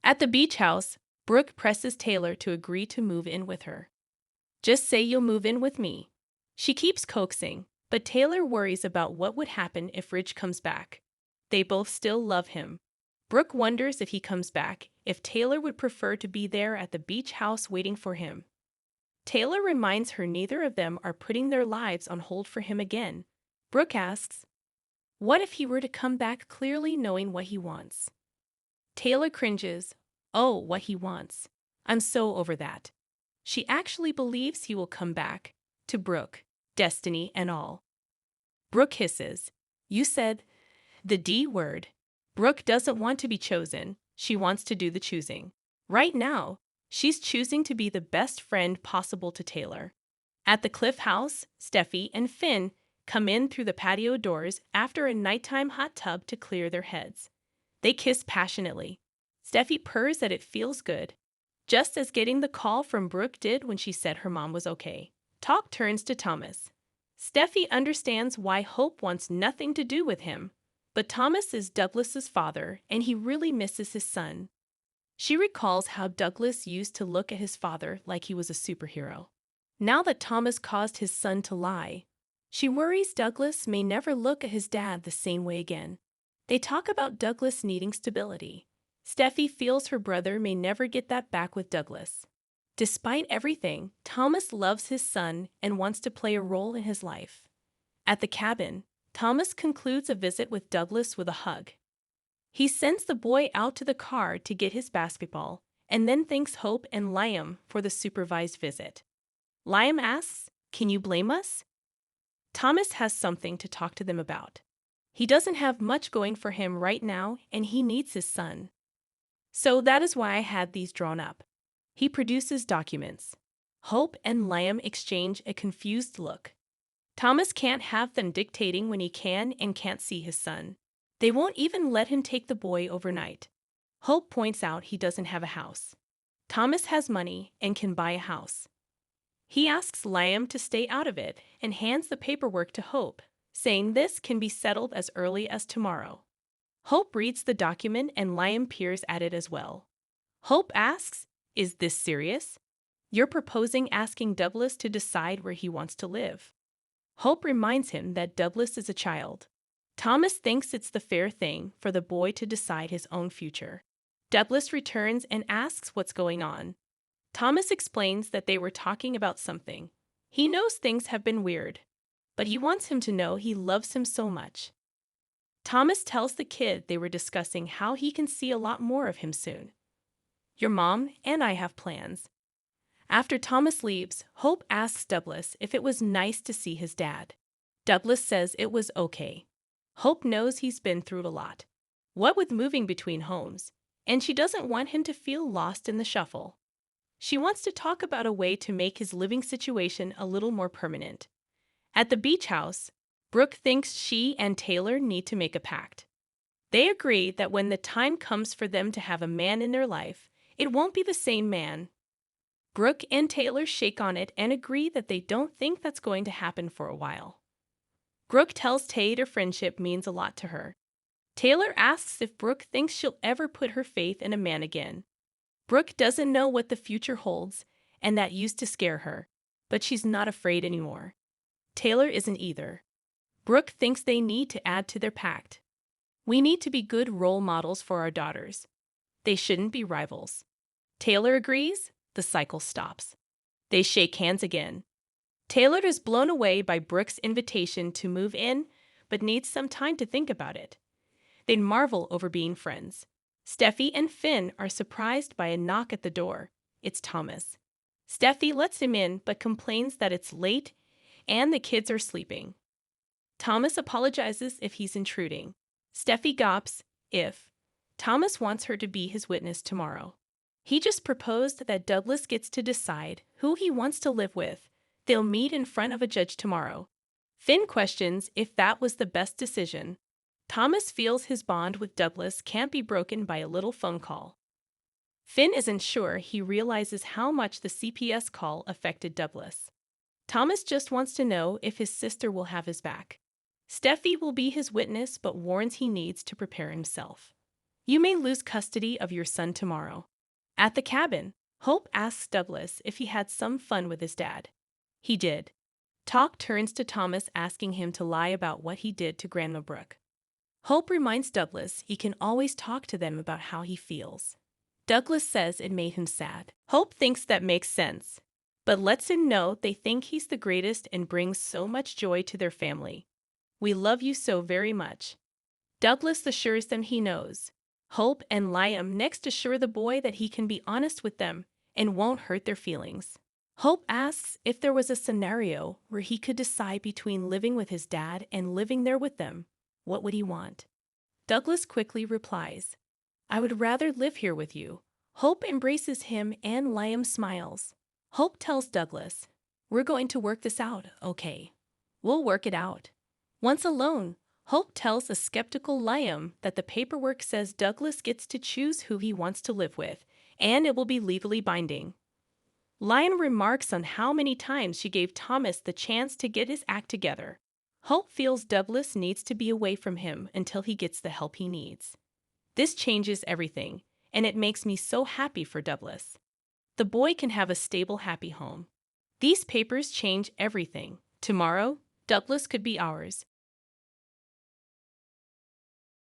At the beach house, Brooke presses Taylor to agree to move in with her. Just say you'll move in with me. She keeps coaxing, but Taylor worries about what would happen if Ridge comes back. They both still love him. Brooke wonders if he comes back, if Taylor would prefer to be there at the beach house waiting for him. Taylor reminds her neither of them are putting their lives on hold for him again. Brooke asks, what if he were to come back clearly knowing what he wants? Taylor cringes. Oh, what he wants. I'm so over that. She actually believes he will come back. To Brooke, destiny and all. Brooke hisses. You said the D word. Brooke doesn't want to be chosen. She wants to do the choosing. Right now, she's choosing to be the best friend possible to Taylor. At the Cliff House, Steffi and Finn come in through the patio doors after a nighttime hot tub to clear their heads. They kiss passionately. Steffi purrs that it feels good, just as getting the call from Brooke did when she said her mom was okay. Talk turns to Thomas. Steffi understands why Hope wants nothing to do with him, but Thomas is Douglas's father and he really misses his son. She recalls how Douglas used to look at his father like he was a superhero. Now that Thomas caused his son to lie, she worries Douglas may never look at his dad the same way again. They talk about Douglas needing stability. Steffi feels her brother may never get that back with Douglas. Despite everything, Thomas loves his son and wants to play a role in his life. At the cabin, Thomas concludes a visit with Douglas with a hug. He sends the boy out to the car to get his basketball and then thanks Hope and Liam for the supervised visit. Liam asks, "Can you blame us?" Thomas has something to talk to them about. He doesn't have much going for him right now and he needs his son. So that is why I had these drawn up. He produces documents. Hope and Liam exchange a confused look. Thomas can't have them dictating when he can and can't see his son. They won't even let him take the boy overnight. Hope points out he doesn't have a house. Thomas has money and can buy a house. He asks Liam to stay out of it and hands the paperwork to Hope, saying this can be settled as early as tomorrow. Hope reads the document and Liam peers at it as well. Hope asks, "Is this serious? You're proposing asking Douglas to decide where he wants to live." Hope reminds him that Douglas is a child. Thomas thinks it's the fair thing for the boy to decide his own future. Douglas returns and asks what's going on. Thomas explains that they were talking about something. He knows things have been weird, but he wants him to know he loves him so much. Thomas tells the kid they were discussing how he can see a lot more of him soon. Your mom and I have plans. After Thomas leaves, Hope asks Douglas if it was nice to see his dad. Douglas says it was okay. Hope knows he's been through a lot. What with moving between homes, and she doesn't want him to feel lost in the shuffle. She wants to talk about a way to make his living situation a little more permanent. At the beach house, Brooke thinks she and Taylor need to make a pact. They agree that when the time comes for them to have a man in their life, it won't be the same man. Brooke and Taylor shake on it and agree that they don't think that's going to happen for a while. Brooke tells Tay their friendship means a lot to her. Taylor asks if Brooke thinks she'll ever put her faith in a man again. Brooke doesn't know what the future holds, and that used to scare her, but she's not afraid anymore. Taylor isn't either. Brooke thinks they need to add to their pact. We need to be good role models for our daughters. They shouldn't be rivals. Taylor agrees. The cycle stops. They shake hands again. Taylor is blown away by Brooke's invitation to move in, but needs some time to think about it. They marvel over being friends. Steffi and Finn are surprised by a knock at the door. It's Thomas. Steffi lets him in but complains that it's late and the kids are sleeping. Thomas apologizes if he's intruding. Steffi gawps if Thomas wants her to be his witness tomorrow. He just proposed that Douglas gets to decide who he wants to live with. They'll meet in front of a judge tomorrow. Finn questions if that was the best decision. Thomas feels his bond with Douglas can't be broken by a little phone call. Finn isn't sure he realizes how much the CPS call affected Douglas. Thomas just wants to know if his sister will have his back. Steffi will be his witness but warns he needs to prepare himself. You may lose custody of your son tomorrow. At the cabin, Hope asks Douglas if he had some fun with his dad. He did. Talk turns to Thomas asking him to lie about what he did to Grandma Brooke. Hope reminds Douglas he can always talk to them about how he feels. Douglas says it made him sad. Hope thinks that makes sense, but lets him know they think he's the greatest and brings so much joy to their family. We love you so very much. Douglas assures them he knows. Hope and Liam next assure the boy that he can be honest with them and won't hurt their feelings. Hope asks if there was a scenario where he could decide between living with his dad and living there with them. What would he want? Douglas quickly replies, I would rather live here with you. Hope embraces him and Liam smiles. Hope tells Douglas, we're going to work this out, okay? We'll work it out. Once alone, Hope tells a skeptical Liam that the paperwork says Douglas gets to choose who he wants to live with, and it will be legally binding. Liam remarks on how many times she gave Thomas the chance to get his act together. Hope feels Douglas needs to be away from him until he gets the help he needs. This changes everything, and it makes me so happy for Douglas. The boy can have a stable, happy home. These papers change everything. Tomorrow, Douglas could be ours.